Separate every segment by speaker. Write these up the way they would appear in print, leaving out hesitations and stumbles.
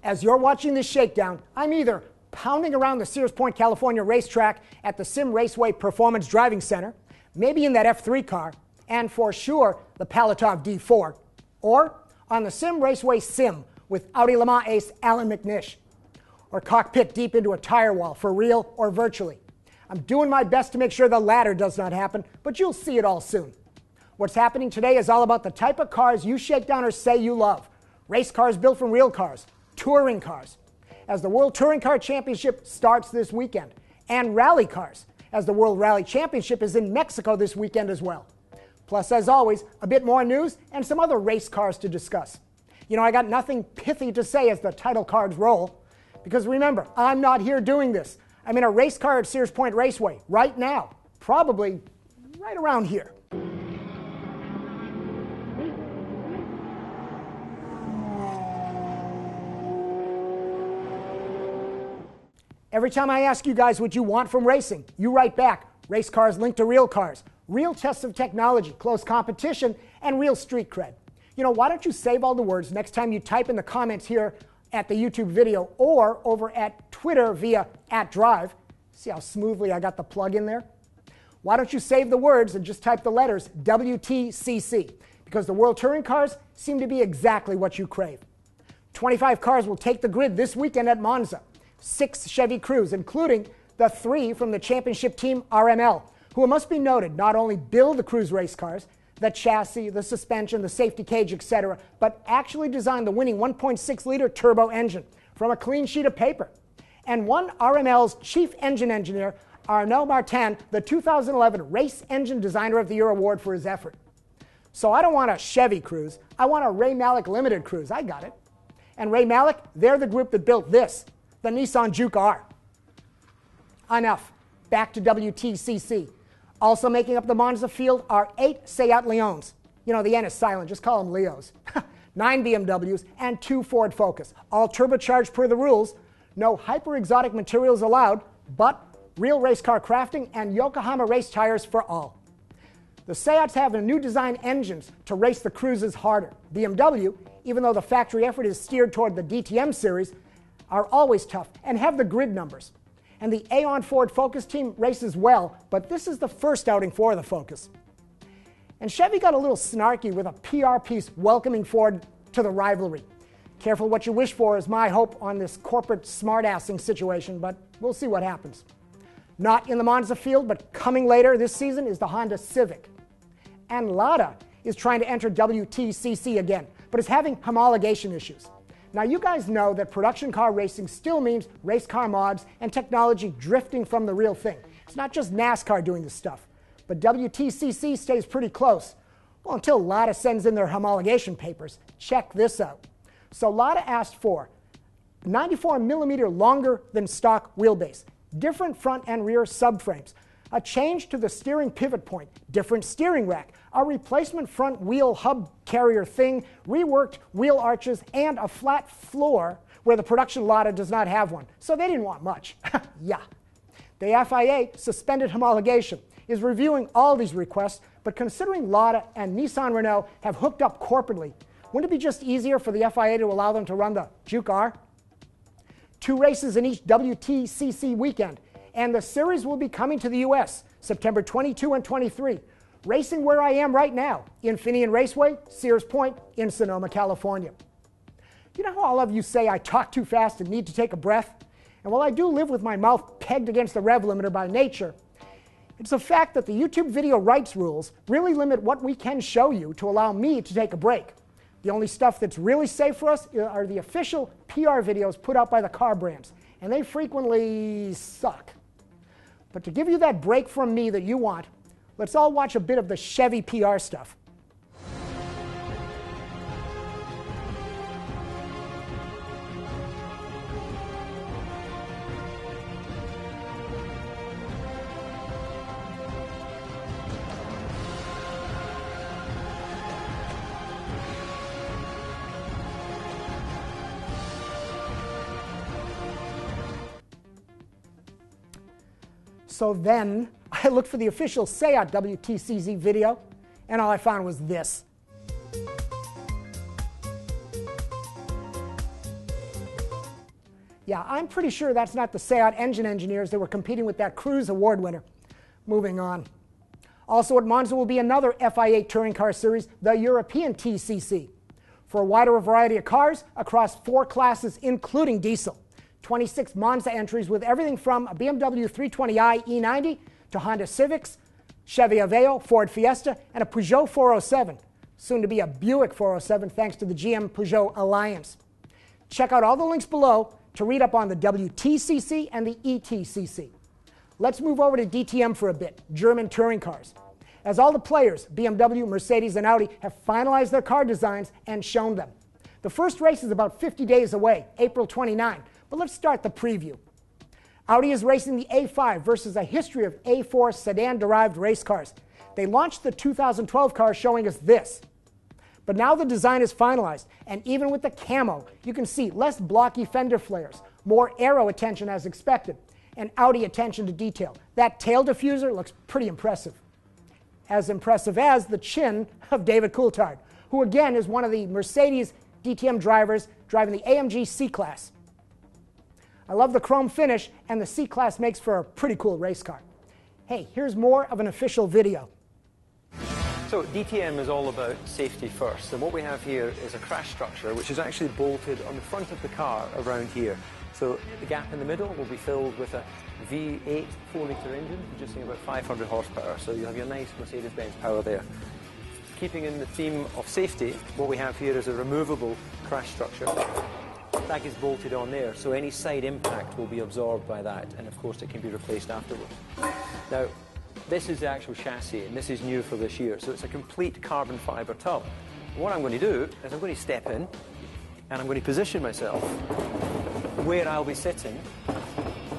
Speaker 1: As you're watching this shakedown, I'm either pounding around the Sears Point, California racetrack at the Sim Raceway Performance Driving Center, maybe in that F3 car, and for sure the Palatov D4, or on the Sim Raceway Sim with Audi Le Mans ace Alan McNish, or cockpit deep into a tire wall for real or virtually. I'm doing my best to make sure the latter does not happen, but you'll see it all soon. What's happening today is all about the type of cars you shakedowners say you love. Race cars built from real cars, touring cars, as the World Touring Car Championship starts this weekend, and rally cars, as the World Rally Championship is in Mexico this weekend as well. Plus, as always, a bit more news and some other race cars to discuss. You know, I got nothing pithy to say as the title cards roll, because remember, I'm not here doing this. I'm in a race car at Sears Point Raceway right now, probably right around here. Every time I ask you guys what you want from racing, you write back, race cars linked to real cars, real tests of technology, close competition, and real street cred. You know, why don't you save all the words next time you type in the comments here at the YouTube video or over at Twitter via @Drive. See how smoothly I got the plug in there? Why don't you save the words and just type the letters WTCC, because the World Touring Cars seem to be exactly what you crave. 25 cars will take the grid this weekend at Monza. 6 Chevy Cruze, including the 3 from the championship team RML, who, it must be noted, not only build the Cruze race cars, the chassis, the suspension, the safety cage, etc., but actually designed the winning 1.6-liter turbo engine from a clean sheet of paper. And won RML's chief engine engineer, Arnaud Martin, the 2011 Race Engine Designer of the Year award for his effort. So I don't want a Chevy Cruze, I want a Ray Malek Limited Cruze. I got it. And Ray Malek, they're the group that built this, the Nissan Juke-R. Enough. Back to WTCC. Also making up the Monza field are 8 Seat Leons. You know, the N is silent, just call them Leos. 9 BMWs and 2 Ford Focus, all turbocharged per the rules. No hyper-exotic materials allowed, but real race car crafting and Yokohama race tires for all. The Seats have a new design engines to race the Cruzes harder. BMW, even though the factory effort is steered toward the DTM series, are always tough and have the grid numbers. And the Aeon Ford Focus team races well, but this is the first outing for the Focus. And Chevy got a little snarky with a PR piece welcoming Ford to the rivalry. Careful what you wish for is my hope on this corporate smartassing situation, but we'll see what happens. Not in the Monza field, but coming later this season is the Honda Civic. And Lada is trying to enter WTCC again, but is having homologation issues. Now, you guys know that production car racing still means race car mods and technology drifting from the real thing. It's not just NASCAR doing this stuff, but WTCC stays pretty close. Well, until Lada sends in their homologation papers. Check this out. So Lada asked for 94 millimeter longer than stock wheelbase, different front and rear subframes, a change to the steering pivot point, different steering rack, a replacement front wheel hub carrier thing, reworked wheel arches, and a flat floor where the production Lada does not have one. So they didn't want much. Yeah. The FIA, suspended homologation, is reviewing all these requests, but considering Lada and Nissan Renault have hooked up corporately, wouldn't it be just easier for the FIA to allow them to run the Juke-R? 2 races in each WTCC weekend, and the series will be coming to the US September 22 and 23. Racing where I am right now, Infineon Raceway, Sears Point, in Sonoma, California. You know how all of you say I talk too fast and need to take a breath? And while I do live with my mouth pegged against the rev limiter by nature, it's a fact that the YouTube video rights rules really limit what we can show you to allow me to take a break. The only stuff that's really safe for us are the official PR videos put out by the car brands, and they frequently suck. But to give you that break from me that you want, let's all watch a bit of the Chevy PR stuff. So then I looked for the official Seat WTCC video, and all I found was this. Yeah, I'm pretty sure that's not the Seat engine engineers that were competing with that Cruise Award winner. Moving on. Also at Monza will be another FI8 touring car series, the European TCC, for a wider variety of cars across 4 classes, including diesel. 26 Monza entries with everything from a BMW 320i E90 to Honda Civics, Chevy Aveo, Ford Fiesta, and a Peugeot 407, soon to be a Buick 407 thanks to the GM-Peugeot alliance. Check out all the links below to read up on the WTCC and the ETCC. Let's move over to DTM for a bit, German touring cars. As all the players, BMW, Mercedes, and Audi, have finalized their car designs and shown them. The first race is about 50 days away, April 29, but let's start the preview. Audi is racing the A5 versus a history of A4 sedan-derived race cars. They launched the 2012 car showing us this. But now the design is finalized, and even with the camo, you can see less blocky fender flares, more aero attention as expected, and Audi attention to detail. That tail diffuser looks pretty impressive. As impressive as the chin of David Coulthard, who again is one of the Mercedes DTM drivers driving the AMG C-Class. I love the chrome finish, and the C-Class makes for a pretty cool race car. Hey, here's more of an official video.
Speaker 2: So DTM is all about safety first, and what we have here is a crash structure which is actually bolted on the front of the car around here. So the gap in the middle will be filled with a V8 4-litre engine producing about 500 horsepower, so you have your nice Mercedes-Benz power there. Keeping in the theme of safety, what we have here is a removable crash structure. That gets bolted on there, so any side impact will be absorbed by that, and of course it can be replaced afterwards. Now, this is the actual chassis, and this is new for this year, so it's a complete carbon fibre tub. What I'm going to do is I'm going to step in, and I'm going to position myself where I'll be sitting.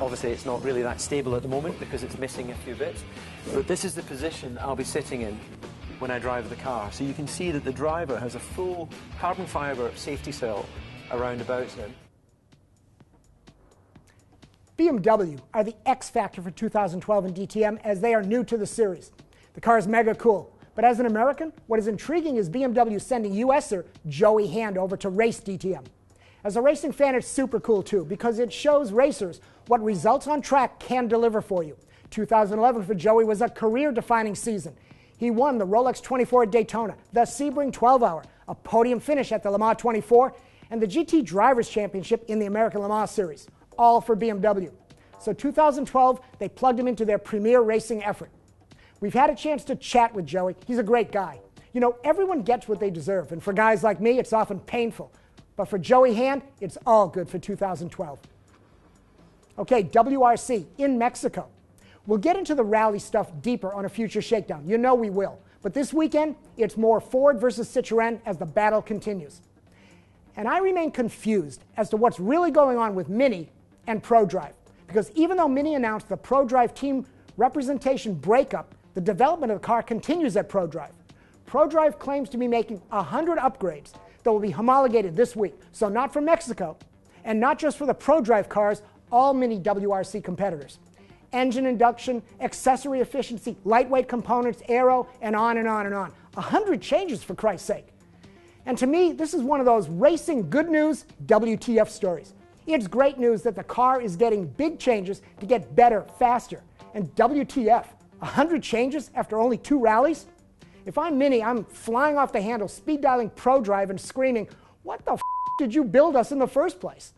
Speaker 2: Obviously it's not really that stable at the moment because it's missing a few bits, but this is the position I'll be sitting in when I drive the car. So you can see that the driver has a full carbon fibre safety cell around about him.
Speaker 1: BMW are the X factor for 2012 in DTM as they are new to the series. The car is mega cool, but as an American, what is intriguing is BMW sending USer Joey Hand over to race DTM. As a racing fan, it's super cool too because it shows racers what results on track can deliver for you. 2011 for Joey was a career-defining season. He won the Rolex 24 at Daytona, the Sebring 12-hour, a podium finish at the Le Mans 24, and the GT Drivers' Championship in the American Le Mans Series, all for BMW. So 2012, they plugged him into their premier racing effort. We've had a chance to chat with Joey. He's a great guy. You know, everyone gets what they deserve, and for guys like me, it's often painful. But for Joey Hand, it's all good for 2012. Okay, WRC in Mexico. We'll get into the rally stuff deeper on a future shakedown. You know we will. But this weekend, it's more Ford versus Citroën as the battle continues. And I remain confused as to what's really going on with Mini and ProDrive. Because even though Mini announced the ProDrive team representation breakup, the development of the car continues at ProDrive. ProDrive claims to be making 100 upgrades that will be homologated this week. So not for Mexico, and not just for the ProDrive cars, all Mini WRC competitors. Engine induction, accessory efficiency, lightweight components, aero, and on and on and on. 100 changes, for Christ's sake. And to me, this is one of those racing good news WTF stories. It's great news that the car is getting big changes to get better, faster. And WTF, 100 changes after only 2 rallies? If I'm Mini, I'm flying off the handle, speed dialing ProDrive and screaming, what the f did you build us in the first place?